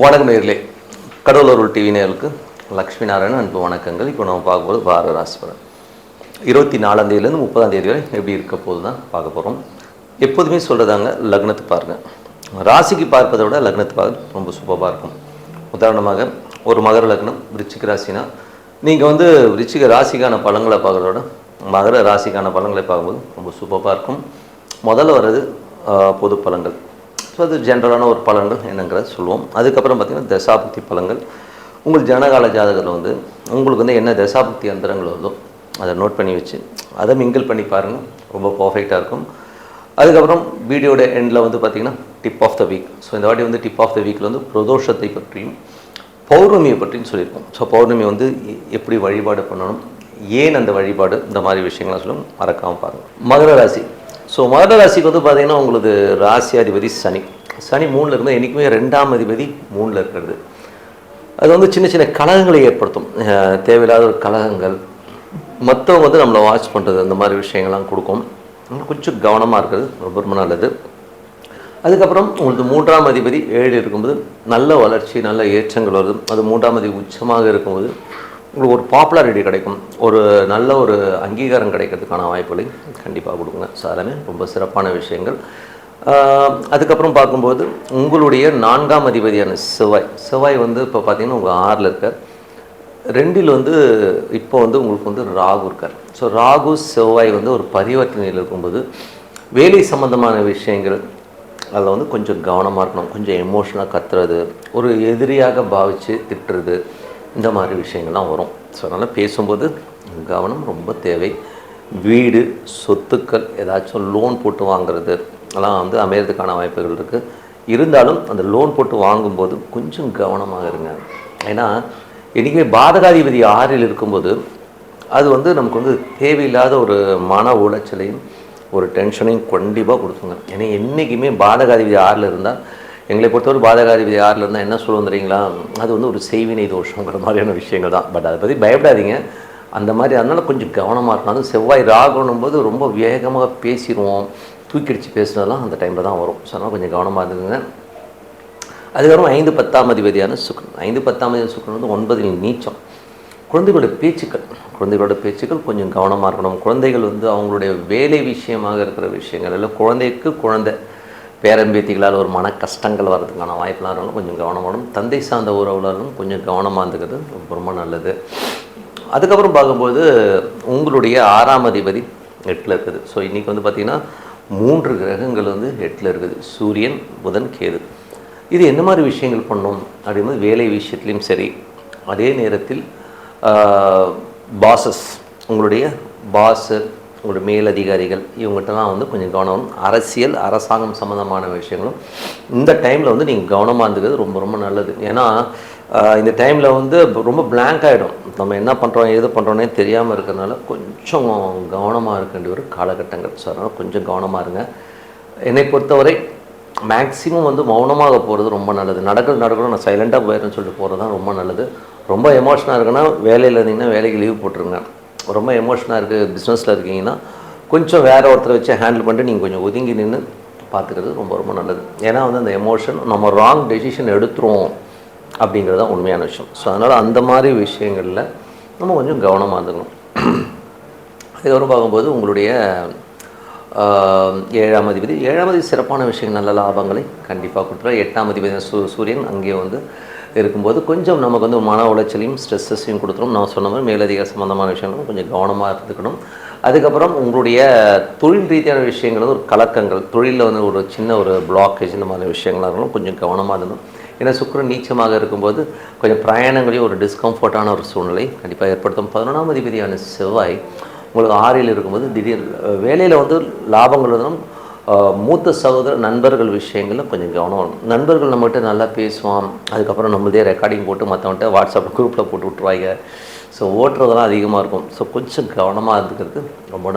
வணக்கம் நேயர்களே, கடவுளூர் டிவி நேயர்களுக்கு லக்ஷ்மி நாராயணன் அன்பு வணக்கங்கள். இப்போ நம்ம பார்க்கும்போது வார ராசி பலன் 24ஆம் தேதியிலேருந்து 30ஆம் தேதி வரை எப்படி இருக்க போது தான் பார்க்க போகிறோம். எப்போதுமே சொல்கிறதாங்க, லக்னத்தை பாருங்கள். ராசிக்கு பார்ப்பதை விட லக்னத்தை பார்க்க ரொம்ப சூப்பராக இருக்கும். உதாரணமாக ஒரு மகர லக்னம் விருச்சிக ராசினா நீங்கள் விருச்சிக ராசிக்கான பலன்களை பார்க்குறத விட மகர ராசிக்கான பலன்களை பார்க்கும்போது ரொம்ப சூப்பராக இருக்கும். முதல்ல வர்றது பொது பலன்கள். ஸோ அது ஜென்ரலான ஒரு பலன்கள் என்னங்கிறத சொல்லுவோம். அதுக்கப்புறம் பார்த்திங்கன்னா தசாபக்தி பலன்கள். உங்கள் ஜனகால ஜாதகத்தில் உங்களுக்கு என்ன தசாபக்தி அந்தரங்கள் வருதோ அதை நோட் பண்ணி வச்சு அதை மிங்கிள் பண்ணி பாருங்கள், ரொம்ப பர்ஃபெக்டாக இருக்கும். அதுக்கப்புறம் வீடியோட எண்டில் பார்த்திங்கன்னா tip of the week. So இந்த வாட்டி டிப் ஆஃப் த வீக்கில் பிரதோஷத்தை பற்றியும் பௌர்ணமியை பற்றியும் சொல்லியிருக்கோம். ஸோ பௌர்ணமி எப்படி வழிபாடு பண்ணணும், ஏன் அந்த வழிபாடு, இந்த மாதிரி விஷயங்கள்லாம் சொல்லும், மறக்காமல் பாருங்கள். மகர ராசி. ஸோ மகர ராசிக்கு பார்த்திங்கன்னா உங்களுக்கு ராசி அதிபதி சனி. சனி 3ல் இருந்தால் என்றைக்குமே 2ஆம் அதிபதி 3ல் இருக்கிறது. அது சின்ன சின்ன கலகங்களை ஏற்படுத்தும். தேவையில்லாத ஒரு கலகங்கள், மற்றவங்க நம்மளை வாட்ச் பண்ணுறது, அந்த மாதிரி விஷயங்கள்லாம் கொடுக்கும். கொஞ்சம் கவனமாக இருக்கிறது ரொம்ப ரொம்ப நல்லது. அதுக்கப்புறம் உங்களுக்கு 3ஆம் அதிபதி 7 இருக்கும்போது நல்ல வளர்ச்சி, நல்ல ஏற்றங்கள் வருது. அது 3ஆம் அதிபதி உச்சமாக இருக்கும்போது உங்களுக்கு ஒரு பாப்புலாரிட்டி கிடைக்கும், ஒரு நல்ல ஒரு அங்கீகாரம் கிடைக்கிறதுக்கான வாய்ப்புகளை கண்டிப்பாக கொடுக்குங்க. ஸோ அதெல்லாமே ரொம்ப சிறப்பான விஷயங்கள். அதுக்கப்புறம் பார்க்கும்போது உங்களுடைய 4ஆம் அதிபதியான செவ்வாய் இப்போ பார்த்தீங்கன்னா உங்கள் 6ல் இருக்கார். 2ல் இப்போ உங்களுக்கு ராகு இருக்கார். ஸோ ராகு செவ்வாய் ஒரு பரிவர்த்தனையில் இருக்கும்போது வேலை சம்பந்தமான விஷயங்கள் அதில் கொஞ்சம் கவனமாக இருக்கணும். கொஞ்சம் எமோஷனாக கத்துறது, ஒரு எதிரியாக பாவித்து திட்டுறது, இந்த மாதிரி விஷயங்கள்லாம் வரும். ஸோ அதனால் பேசும்போது கவனம் ரொம்ப தேவை. வீடு, சொத்துக்கள், ஏதாச்சும் லோன் போட்டு வாங்குறது அதெல்லாம் அமையறதுக்கான வாய்ப்புகள் இருக்குது. இருந்தாலும் அந்த லோன் போட்டு வாங்கும்போது கொஞ்சம் கவனமாக இருங்க. ஏன்னா என்றைக்குமே பாதகாதிபதி 6ல் இருக்கும்போது அது நமக்கு தேவையில்லாத ஒரு மன உளைச்சலையும் ஒரு டென்ஷனையும் கண்டிப்பாக கொடுத்துங்க. ஏன்னா என்றைக்குமே பாதகாதிபதி 6ல் இருந்தால், எங்களை பொறுத்தவரை பாதகாதிபதி 6ல் இருந்தால் என்ன சொல்லுவோம் தெரியுங்களா, அது ஒரு செய்வினை தோஷங்கிற மாதிரியான விஷயங்கள் தான். பட் அதை பற்றி பயப்படாதீங்க. அந்த மாதிரி அதனால் கொஞ்சம் கவனமாக இருக்கணும். அதுவும் செவ்வாய் ராகணும் போது ரொம்ப வேகமாக பேசிடுவோம், தூக்கிடிச்சு பேசுனதெல்லாம் அந்த டைமில் தான் வரும். ஸோ அதனால் கொஞ்சம் கவனமாக இருந்துங்க. அதுக்கப்புறம் 5 10ஆம் அதிபதியான சுக்கிரன். 5 10ஆம் அதிபதி சுக்கிரன் 9ல் நீச்சம். குழந்தைகளோட பேச்சுக்கள் கொஞ்சம் கவனமாக இருக்கணும். குழந்தைகள் அவங்களுடைய வேலை விஷயமாக இருக்கிற விஷயங்கள் இல்லை, குழந்தை பேரம்பேத்திகளால் ஒரு மன கஷ்டங்கள் வர்றதுக்கான வாய்ப்பெலாம் இருந்தாலும் கொஞ்சம் கவனமாகணும். தந்தை சார்ந்த உறவுகளும் கொஞ்சம் கவனமாக இருந்துக்கிறது ரொம்ப ரொம்ப நல்லது. அதுக்கப்புறம் பார்க்கும்போது உங்களுடைய 6ஆம் அதிபதி 8ல் இருக்குது. ஸோ இன்றைக்கி பார்த்திங்கன்னா 3 கிரகங்கள் 8ல் இருக்குது. சூரியன், புதன், கேது. இது என்ன மாதிரி விஷயங்கள் பண்ணணும் அப்படிங்கும்போது வேலை விஷயத்துலேயும் சரி, அதே நேரத்தில் உங்களுடைய பாஸு, உங்களுடைய மேலதிகாரிகள் இவங்ககிட்டலாம் கொஞ்சம் கவனம். அரசியல், அரசாங்கம் சம்மந்தமான விஷயங்களும் இந்த டைமில் நீங்கள் கவனமாக இருந்துக்கிறது ரொம்ப ரொம்ப நல்லது. ஏன்னா இந்த டைமில் ரொம்ப பிளாங்க் ஆகிடும். நம்ம என்ன பண்ணுறோம், எது பண்ணுறோன்னே தெரியாமல் இருக்கிறதுனால கொஞ்சம் கவனமாக இருக்க வேண்டிய ஒரு காலகட்டங்கள். ஸோ அதனால் கொஞ்சம் கவனமாக இருங்க. என்னை பொறுத்தவரை மேக்ஸிமம் மௌனமாக போகிறது ரொம்ப நல்லது. நடக்கணும் நான் சைலண்ட்டாக போயிடுறேன்னு சொல்லிட்டு போகிறது தான் ரொம்ப நல்லது. ரொம்ப எமோஷனாக இருக்குன்னா வேலையில் இருந்தீங்கன்னா வேலைக்கு லீவ் போட்டுருங்க. ரொம்ப எமோஷனாக இருக்குது, பிஸ்னஸில் இருக்கீங்கன்னா கொஞ்சம் வேறு ஒருத்தரை வச்சு ஹேண்டில் பண்ணிட்டு நீங்கள் கொஞ்சம் ஒதுங்கி நின்று பார்த்துக்கிறது ரொம்ப ரொம்ப நல்லது. ஏன்னா அந்த எமோஷன் நம்ம ராங் டெசிஷன் எடுத்துருவோம் அப்படிங்கிறது தான் உண்மையான விஷயம். ஸோ அதனால் அந்த மாதிரி விஷயங்களில் நம்ம கொஞ்சம் கவனமாக இருந்துக்கணும். அதுக்கப்புறம் பார்க்கும்போது உங்களுடைய 7ஆம் அதிபதி சிறப்பான விஷயங்கள், நல்ல லாபங்களை கண்டிப்பாக கொடுத்துருவார். 8ஆம் அதிபதி சூரியன் அங்கே இருக்கும்போது கொஞ்சம் நமக்கு மன உளைச்சலையும் ஸ்ட்ரெஸ்ஸையும் கொடுத்துரும். நான் சொன்ன மாதிரி மேலதிகார சம்மந்தமான விஷயங்களும் கொஞ்சம் கவனமாக இருந்துக்கணும். அதுக்கப்புறம் உங்களுடைய தொழில் ரீதியான விஷயங்கள் ஒரு கலக்கங்கள், தொழிலில் ஒரு சின்ன ஒரு பிளாக்கேஜ், இந்த மாதிரி விஷயங்களாக இருக்கணும், கொஞ்சம் கவனமாக இருந்தோம். ஏன்னா சுக்கிரன் நீச்சமாக இருக்கும்போது கொஞ்சம் பிரயாணங்களையும் ஒரு டிஸ்கம்ஃபர்ட்டான ஒரு சூழ்நிலை கண்டிப்பாக ஏற்படுத்தும். 11ஆம் அதிபதியான செவ்வாய் உங்களுக்கு 6ல் இருக்கும்போது திடீர் வேலையில் லாபங்கள் இருந்தாலும் மூத்த சகோதர நண்பர்கள் விஷயங்களில் கொஞ்சம் கவனம் வரும். நண்பர்கள் நம்மகிட்ட நல்லா பேசுவான், அதுக்கப்புறம் நம்மளதே ரெக்கார்டிங் போட்டு மற்றவன்ட்ட வாட்ஸ்அப்பில் குரூப்பில் போட்டு விட்ருவாங்க. ஸோ ஓட்டுறதெல்லாம் அதிகமாக இருக்கும். ஸோ கொஞ்சம் கவனமாக இருந்துக்கிறது ரொம்ப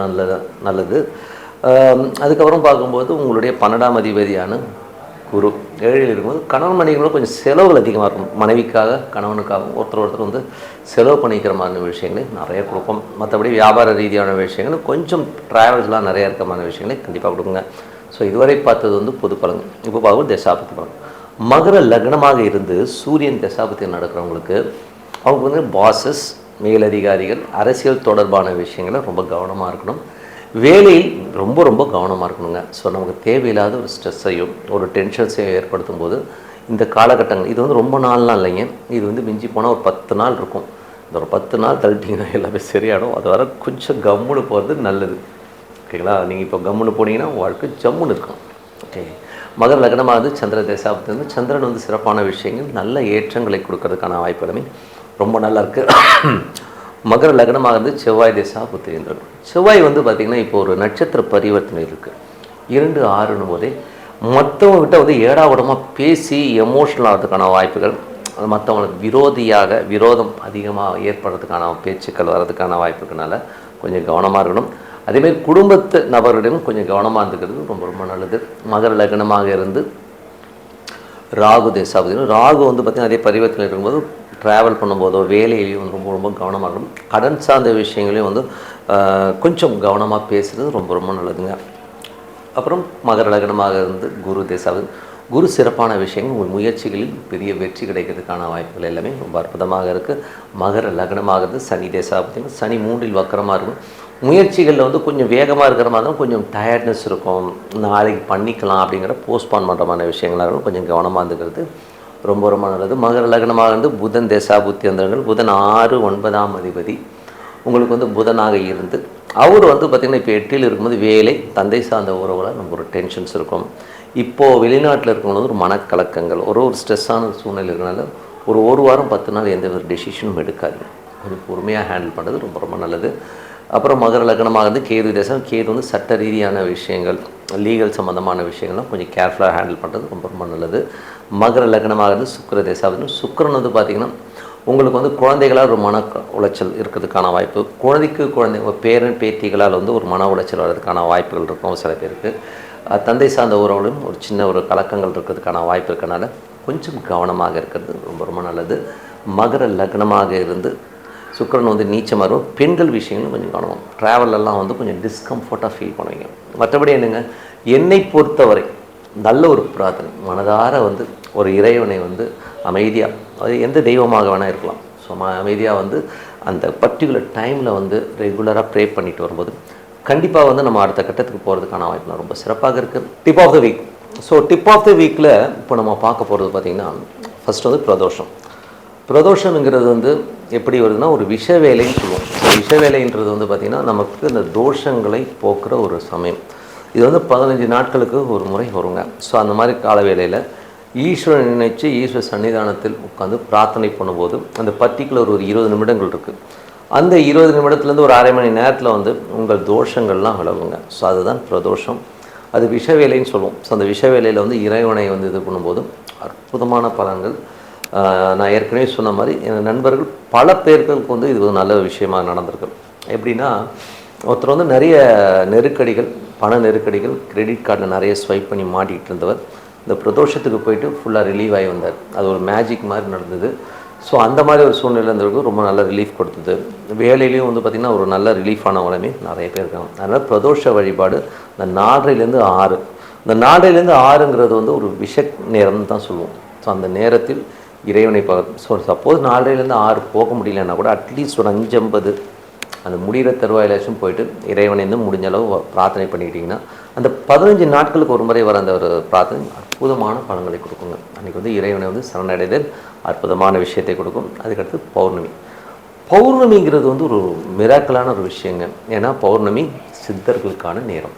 நல்லது. அதுக்கப்புறம் பார்க்கும்போது உங்களுடைய 12ஆம் அதிபதியான குரு 7ல் இருக்கும்போது கணவன் மனைவிகளும் கொஞ்சம் செலவுகள் அதிகமாக இருக்கும். மனைவிக்காக கணவனுக்காகவும் ஒருத்தர் செலவு பண்ணிக்கிற மாதிரி விஷயங்களை நிறைய கொடுக்கும். மற்றபடி வியாபார ரீதியான விஷயங்கள் கொஞ்சம் ட்ராவல்ஸ்லாம் நிறையா இருக்கிற மாதிரி விஷயங்களை கண்டிப்பாக கொடுக்குங்க. ஸோ இதுவரை பார்த்தது பொது பலன். இப்போ பார்க்கும் தசாபக்தி பலன். மகர லக்னமாக இருந்து சூரியன் தசாபத்தில் நடக்கிறவங்களுக்கு அவங்க வந்து பாசஸ், மேலதிகாரிகள், அரசியல் தொடர்பான விஷயங்களை ரொம்ப கவனமாக இருக்கணும். வேலையில் ரொம்ப ரொம்ப கவனமாக இருக்கணுங்க. ஸோ நமக்கு தேவையில்லாத ஒரு ஸ்ட்ரெஸ்ஸையும் ஒரு டென்ஷன்ஸையும் ஏற்படுத்தும் போது இந்த காலகட்டங்கள் இது வந்து ரொம்ப நாள்லாம் இல்லைங்க. இது வந்து மிஞ்சி போனால் ஒரு 10 நாள் இருக்கும். இந்த ஒரு 10 நாள் தள்ளிட்டிங்கன்னா எல்லாமே சரியாயிடும். அது வர கொஞ்சம் கம்முன்னு போகிறது நல்லது. ஓகேங்களா? நீங்கள் இப்போ கம்முன்னு போனீங்கன்னா வாழ்க்கை ஜம்முன்னு இருக்கும். ஓகே. மகர லக்னமாக வந்து சந்திர தசாபத்தில் வந்து சந்திரன் வந்து சிறப்பான விஷயங்கள் நல்ல ஏற்றங்களை கொடுக்கறதுக்கான வாய்ப்புகளுமே ரொம்ப நல்லா இருக்குது. மகர லக்னமாக இருந்து செவ்வாய் திசா புத்திரேந்திரன். செவ்வாய் வந்து பார்த்திங்கன்னா இப்போ ஒரு நட்சத்திர பரிவர்த்தனை இருக்குது. 2, 6ன்னும் போதே மற்றவங்ககிட்ட வந்து ஏடாவிடமாக பேசி எமோஷனல் ஆகிறதுக்கான வாய்ப்புகள், மற்றவங்களுக்கு விரோதம் அதிகமாக ஏற்படுறதுக்கான பேச்சுக்கள் வர்றதுக்கான வாய்ப்புனால கொஞ்சம் கவனமாக இருக்கணும். அதேமாதிரி குடும்பத்து நபர்களிடம் கொஞ்சம் கவனமாக இருந்துக்கிறது ரொம்ப ரொம்ப நல்லது. மகர லக்னமாக இருந்து ராகு தேசாபதி. ராகு வந்து பார்த்திங்கன்னா அதே பரிவர்த்தனை இருக்கும்போது ட்ராவல் பண்ணும்போதோ வேலையிலையும் வந்து ரொம்ப ரொம்ப கவனமாக இருக்கணும். கடன் சார்ந்த விஷயங்களையும் வந்து கொஞ்சம் கவனமாக பேசுகிறது ரொம்ப ரொம்ப நல்லதுங்க. அப்புறம் மகர லக்னமாக இருந்து குரு தேசாபதி. குரு சிறப்பான விஷயங்கள் உங்கள் முயற்சிகளில் பெரிய வெற்றி கிடைக்கிறதுக்கான வாய்ப்புகள் எல்லாமே ரொம்ப அற்புதமாக இருக்குது. மகர லக்னமாக இருந்து சனி தேசாபதி. சனி 3ல் வக்கரமாக இருக்கும். முயற்சிகளில் வந்து கொஞ்சம் வேகமாக இருக்கிற மாதிரி தான் கொஞ்சம் டயர்ட்னஸ் இருக்கும். நாளைக்கு பண்ணிக்கலாம் அப்படிங்கிற போஸ்ட்பான் பண்ணுறமான விஷயங்களாக இருக்கும். கொஞ்சம் கவனமாக இருந்துக்கிறது ரொம்ப ரொம்ப நல்லது. மகர லக்னமாக இருந்து புதன் தேசாபுத்தி வந்தவர்கள். புதன் 6, 9ஆம் அதிபதி உங்களுக்கு வந்து புதனாக இருந்து அவர் வந்து பார்த்திங்கன்னா இப்போ 8ல் இருக்கும்போது வேலை, தந்தை சார்ந்த உறவுல நம்ம ஒரு டென்ஷன்ஸ் இருக்கும். இப்போது வெளிநாட்டில் இருக்கும்போது ஒரு மனக்கலக்கங்கள், ஒரு ஸ்ட்ரெஸ்ஸான சூழ்நிலை இருக்கிறனால ஒரு வாரம் 10 நாள் எந்த ஒரு டெசிஷனும் எடுக்காது. கொஞ்சம் பொறுமையாக ஹேண்டில் பண்ணுறது ரொம்ப ரொம்ப நல்லது. அப்புறம் மகர லக்னமாக இருந்து கேது தேசம். கேது வந்து சட்ட ரீதியான விஷயங்கள், லீகல் சம்மந்தமான விஷயங்கள்லாம் கொஞ்சம் கேர்ஃபுல்லாக ஹேண்டில் பண்ணுறது ரொம்ப ரொம்ப நல்லது. மகர லக்னமாக இருந்து சுக்கிர தேசாபதி. சுக்கிரன் வந்து பார்த்திங்கன்னா உங்களுக்கு வந்து குழந்தைகளால் ஒரு மன உளைச்சல் இருக்கிறதுக்கான வாய்ப்பு, குழந்தை பேரன் பேத்திகளால் வந்து ஒரு மன உளைச்சல் வர்றதுக்கான வாய்ப்புகள் இருக்கும் சில பேருக்கு. தந்தை சார்ந்த உறவுகளும் ஒரு சின்ன ஒரு கலக்கங்கள் இருக்கிறதுக்கான வாய்ப்பு இருக்கனால கொஞ்சம் கவனமாக இருக்கிறது ரொம்ப ரொம்ப நல்லது. மகர லக்னமாக இருந்து சுக்கிரன் வந்து நீச்சமாக இருக்கும். பெண்கள் விஷயங்களும் கொஞ்சம் கவனம். ட்ராவலெல்லாம் வந்து கொஞ்சம் டிஸ்கம்ஃபர்ட்டாக ஃபீல் பண்ணுவீங்க. மற்றபடி என்னங்க, என்னை பொறுத்தவரை நல்ல ஒரு பிரார்த்தனை, மனதார வந்து ஒரு இறைவனை வந்து அமைதியாக, அது எந்த தெய்வமாக வேணால் இருக்கலாம், ஸோ அமைதியாக வந்து அந்த பர்டிகுலர் டைமில் வந்து ரெகுலராக ப்ரே பண்ணிட்டு வரும்போது கண்டிப்பாக வந்து நம்ம அடுத்த கட்டத்துக்கு போகிறதுக்கான வாய்ப்புலாம் ரொம்ப சிறப்பாக இருக்குது. Tip of the week. So tip of the வீக்கில் இப்போ நம்ம பார்க்க போகிறது பார்த்திங்கன்னா ஃபஸ்ட் வந்து பிரதோஷம். பிரதோஷம்ங்கிறது வந்து எப்படி வருதுன்னா ஒரு விஷ வேலைன்னு சொல்லுவோம். ஸோ விஷ வேலைன்றது வந்து பார்த்திங்கன்னா நமக்கு இந்த தோஷங்களை போக்குற ஒரு சமயம். இது வந்து 15 நாட்களுக்கு ஒரு முறை வருங்க. ஸோ அந்த மாதிரி கால வேளையில் ஈஸ்வரன் நினைச்சு ஈஸ்வர சன்னிதானத்தில் உட்காந்து பிரார்த்தனை பண்ணும்போது அந்த பர்டிகுலர் ஒரு 20 நிமிடங்கள் இருக்குது. அந்த 20 நிமிடத்துலேருந்து ஒரு அரை மணி நேரத்தில் வந்து உங்கள் தோஷங்கள்லாம் விலகுங்க. ஸோ அதுதான் பிரதோஷம். அது விஷ வேலைன்னு சொல்லுவோம். ஸோ அந்த விஷ வேலையில் வந்து இறைவனை வந்து இது பண்ணும்போது அற்புதமான பலன்கள். நான் ஏற்கனவே சொன்ன மாதிரி என் நண்பர்கள் பல பேர்களுக்கு வந்து இது ஒரு நல்ல விஷயமாக நடந்திருக்கு. எப்படின்னா, ஒருத்தர் வந்து நிறைய நெருக்கடிகள், பண நெருக்கடிகள், கிரெடிட் கார்டில் நிறைய ஸ்வைப் பண்ணி மாட்டிகிட்டு இருந்தவர் இந்த பிரதோஷத்துக்கு போயிட்டு ஃபுல்லாக ரிலீவ் ஆகி வந்தார். அது ஒரு மேஜிக் மாதிரி நடந்தது. ஸோ அந்த மாதிரி ஒரு சூழ்நிலை இருந்தவருக்கு ரொம்ப நல்ல ரிலீஃப் கொடுத்தது. வேலையிலையும் வந்து பார்த்திங்கன்னா ஒரு நல்ல ரிலீஃப் ஆனவங்களுமே நிறைய பேர் இருக்காங்க. அதனால் பிரதோஷ வழிபாடு இந்த 4லேருந்து 6, இந்த 4லேருந்து 6ங்கிறது வந்து ஒரு விஷ நேரம்னு தான் சொல்லுவோம். ஸோ அந்த நேரத்தில் இறைவனை ஸோ சப்போஸ் 4லேருந்து 6 போக முடியலன்னா கூட அட்லீஸ்ட் ஒரு 5:50 அந்த முடிகிற தருவாயிலாச்சும் போயிட்டு இறைவனை வந்து முடிஞ்ச அளவு பிரார்த்தனை பண்ணிக்கிட்டிங்கன்னா அந்த 15 நாட்களுக்கு ஒரு முறை வர அந்த ஒரு பிரார்த்தனை அற்புதமான பலன்களை கொடுக்குங்க. அன்றைக்கி வந்து இறைவனை வந்து சரணடைதல் அற்புதமான விஷயத்தை கொடுக்கும். அதுக்கடுத்து பௌர்ணமி. பௌர்ணமிங்கிறது வந்து ஒரு மிராக்கலான ஒரு விஷயங்க. ஏன்னா பௌர்ணமி சித்தர்களுக்கான நேரம்.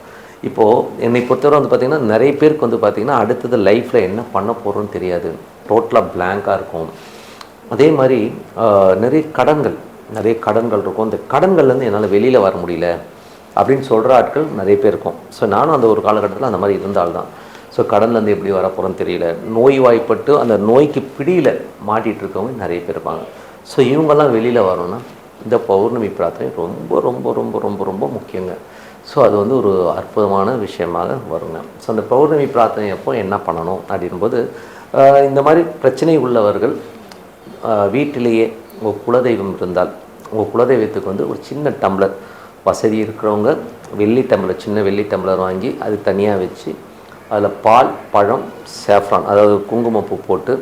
இப்போது என்னை பொறுத்தவரை வந்து பார்த்திங்கன்னா நிறைய பேருக்கு வந்து பார்த்திங்கன்னா அடுத்தது லைஃப்பில் என்ன பண்ண போகிறோன்னு தெரியாது, டோட்டலாக பிளாங்காக இருக்கும். அதே மாதிரி நிறைய கடன்கள் இருக்கும். இந்த கடன்கள்லேருந்து என்னால் வெளியில் வர முடியல அப்படின்னு சொல்கிற ஆட்கள் நிறைய பேர் இருக்கும். ஸோ நானும் அந்த ஒரு காலகட்டத்தில் அந்த மாதிரி இருந்தால்தான். ஸோ கடன்லேருந்து எப்படி வர போகிறோன்னு தெரியல, நோய் வாய்ப்பட்டு அந்த நோய்க்கு பிடியில் மாட்டிகிட்டு இருக்கவங்க நிறைய பேர் இருப்பாங்க. ஸோ இவங்கெல்லாம் வெளியில் வரணும்னா இந்த பௌர்ணமி பிரார்த்தனை ரொம்ப ரொம்ப ரொம்ப ரொம்ப ரொம்ப முக்கியங்க. ஸோ அது வந்து ஒரு அற்புதமான விஷயமாக வருங்க. ஸோ அந்த பௌர்ணமி பிரார்த்தனை அப்போ என்ன பண்ணணும் அப்படின்போது, இந்த மாதிரி பிரச்சனை உள்ளவர்கள் வீட்டிலேயே உங்கள் குலதெய்வம் இருந்தால் உங்கள் குலதெய்வத்துக்கு வந்து ஒரு சின்ன டம்ளர், வசதி இருக்கிறவங்க வெள்ளி டம்ளர், சின்ன வெள்ளி டம்ளர் வாங்கி அது தனியாக வச்சு அதில் பால், பழம், சேஃப்ரான் அதாவது குங்குமப்பூ போட்டு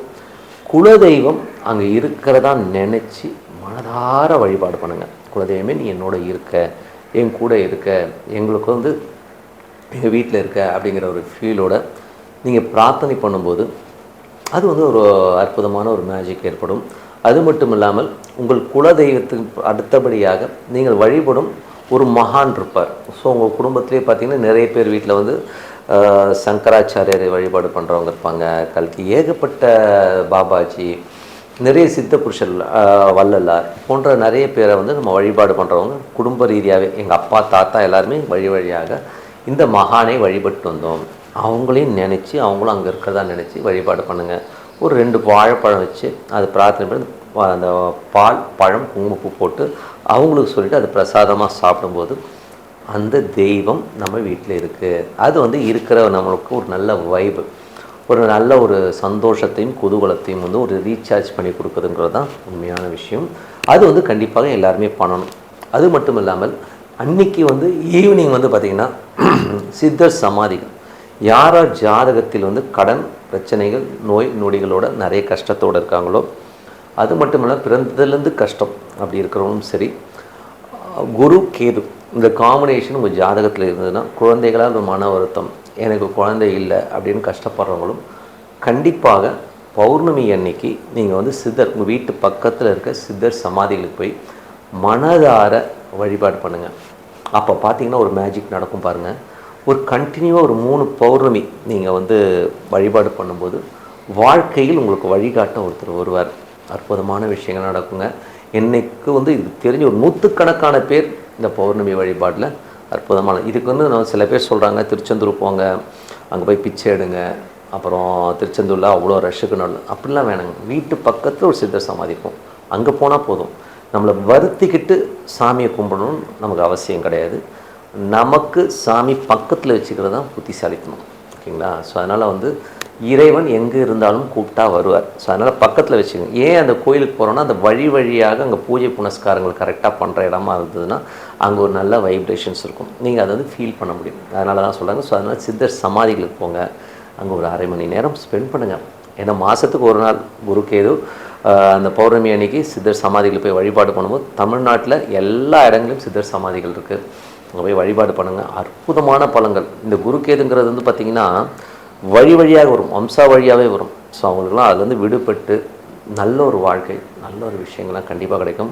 குலதெய்வம் அங்கே இருக்கிறதா நினச்சி மனதார வழிபாடு பண்ணுங்கள். குலதெய்வமே நீ என்னோட இருக்க, என் கூட இருக்க, எங்களுக்கு வந்து எங்கள் வீட்டில் இருக்க அப்படிங்கிற ஒரு ஃபீலோட நீங்கள் பிரார்த்தனை பண்ணும்போது அது வந்து ஒரு அற்புதமான ஒரு மேஜிக் ஏற்படும். அது மட்டும் இல்லாமல் உங்கள் குலதெய்வத்துக்கு அடுத்தபடியாக நீங்கள் வழிபடும் ஒரு மகான் இருப்பார். ஸோ உங்கள் குடும்பத்திலே பார்த்திங்கன்னா நிறைய பேர் வீட்டில் வந்து சங்கராச்சாரியரை வழிபாடு பண்ணுறவங்க இருப்பாங்க, கல்கி, ஏகப்பட்ட பாபாஜி, நிறைய சித்த புருஷர், வள்ளலார் போன்ற நிறைய பேரை வந்து நம்ம வழிபாடு பண்ணுறவங்க குடும்ப ரீதியாகவே எங்கள் அப்பா தாத்தா எல்லாருமே வழியாக இந்த மகானை வழிபட்டு வந்தோம். அவங்களையும் நினச்சி அவங்களும் அங்கே இருக்கிறதா நினச்சி வழிபாடு பண்ணுங்கள். ஒரு 2 வாழைப்பழம் வச்சு அது பிரார்த்தனை பண்ணி அந்த பால், பழம், குங்குமப்பூ போட்டு அவங்களுக்கு சொல்லிவிட்டு அது பிரசாதமாக சாப்பிடும்போது அந்த தெய்வம் நம்ம வீட்டில் இருக்குது. அது வந்து இருக்கிற நம்மளுக்கு ஒரு நல்ல வைப்பு, ஒரு நல்ல ஒரு சந்தோஷத்தையும் குதூகலத்தையும் வந்து ஒரு ரீசார்ஜ் பண்ணி கொடுக்குதுங்கிறது தான் உண்மையான விஷயம். அது வந்து கண்டிப்பாக எல்லாருமே பண்ணணும். அது மட்டும் இல்லாமல் அன்றைக்கி வந்து ஈவினிங் வந்து பார்த்திங்கன்னா சித்தர் சமாதிகள், யார் ஜாதகத்தில் வந்து கடன் பிரச்சனைகள், நோய் நொடிகளோட நிறைய கஷ்டத்தோடு இருக்காங்களோ, அது மட்டும் இல்லை பிறந்ததுலேருந்து கஷ்டம் அப்படி இருக்கிறவங்களும் சரி, குரு கேது இந்த காம்பினேஷன் உங்கள் ஜாதகத்தில் இருந்ததுன்னா குழந்தைகளால் ஒரு மன வருத்தம், எனக்கு குழந்தை இல்லை அப்படின்னு கஷ்டப்படுறவங்களும் கண்டிப்பாக பௌர்ணமி அன்னைக்கு நீங்கள் வந்து சித்தர் உங்கள் வீட்டு பக்கத்தில் இருக்க சித்தர் சமாதிகளுக்கு போய் மனதார வழிபாடு பண்ணுங்கள். அப்போ பார்த்தீங்கன்னா ஒரு மேஜிக் நடக்கும் பாருங்கள். ஒரு கண்டினியூவாக ஒரு 3 பௌர்ணமி நீங்கள் வந்து வழிபாடு பண்ணும்போது வாழ்க்கையில் உங்களுக்கு வழிகாட்ட ஒருத்தர் வருவார். அற்புதமான விஷயங்கள் நடக்குங்க. என்னைக்கு வந்து இது தெரிஞ்ச ஒரு 100கணக்கான பேர் இந்த பௌர்ணமி வழிபாட்டில் அற்புதமான இதுக்கு வந்து நான் சில பேர் சொல்கிறாங்க திருச்செந்தூர் போங்க, அங்கே போய் பிச்சை எடுங்க, அப்புறம் திருச்செந்தூரில் அவ்வளோ ரஷ்ஷுக்கு நல்ல அப்படிலாம் வேணுங்க. வீட்டு பக்கத்தில் ஒரு சித்தர் சமாதி இருக்கும், அங்கே போனால் போதும். நம்மளை வருத்திக்கிட்டு சாமியை கும்பிடணும்னு நமக்கு அவசியம் கிடையாது. நமக்கு சாமி பக்கத்தில் வச்சுக்கிறது தான் புத்திசாலித்தனம், ஓகேங்களா? ஸோ அதனால் வந்து இறைவன் எங்கே இருந்தாலும் கூப்பிட்டா வருவார். ஸோ அதனால் பக்கத்தில் வச்சுக்கோங்க. ஏன் அந்த கோயிலுக்கு போகிறோன்னா அந்த வழியாக அங்கே பூஜை புனஸ்காரங்கள் கரெக்டாக பண்ணுற இடமா இருந்ததுன்னா அங்கே ஒரு நல்ல வைப்ரேஷன்ஸ் இருக்கும், நீங்கள் அதை வந்து ஃபீல் பண்ண முடியும். அதனால தான் சொல்கிறாங்க. ஸோ அதனால் சித்தர் சமாதிகளுக்கு போங்க, அங்கே ஒரு அரை மணி நேரம் ஸ்பெண்ட் பண்ணுங்கள். ஏன்னா மாதத்துக்கு ஒரு நாள் குருக்கேது அந்த பௌர்ணமி அன்னைக்கு சித்தர் சமாதிகளை போய் வழிபாடு பண்ணும்போது தமிழ்நாட்டில் எல்லா இடங்களிலும் சித்தர் சமாதிகள் இருக்குது, அங்கே போய் வழிபாடு பண்ணுங்கள். அற்புதமான பலன்கள். இந்த குருக்கேதுங்கிறது வந்து பார்த்திங்கன்னா வழியாக வரும், வம்சா வழியாகவே வரும். ஸோ அவங்களுக்குலாம் அதுலேருந்து விடுபட்டு நல்ல ஒரு வாழ்க்கை, நல்ல ஒரு விஷயங்கள்லாம் கண்டிப்பாக கிடைக்கும்.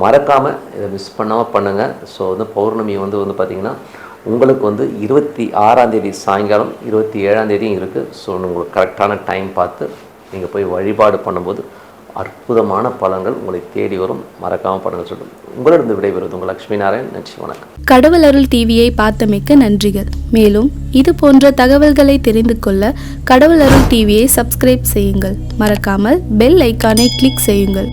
மறக்காமல் இதை மிஸ் பண்ணாமல் பண்ணுங்கள். ஸோ வந்து பௌர்ணமி வந்து பார்த்திங்கன்னா உங்களுக்கு வந்து 26ஆம் தேதி சாயங்காலம், 27ஆம் தேதியும் இருக்குது. ஸோ உங்களுக்கு கரெக்டான டைம் பார்த்து நீங்கள் போய் வழிபாடு பண்ணும்போது அற்புதமான பலன்கள் உங்களை தேடி வரும். மறக்காமல் பண்ணுங்கள் சொல்லிட்டு உங்களிடம் விடைபெறுவது உங்கள் லட்சுமி நாராயண். நன்றி, வணக்கம். கடவுள் அருள் டிவியை பார்த்தமைக்க நன்றிகள். மேலும் இது போன்ற தகவல்களை தெரிந்து கொள்ள கடவுள் அருள் டிவியை சப்ஸ்கிரைப் செய்யுங்கள். மறக்காமல் பெல் ஐக்கானை கிளிக் செய்யுங்கள்.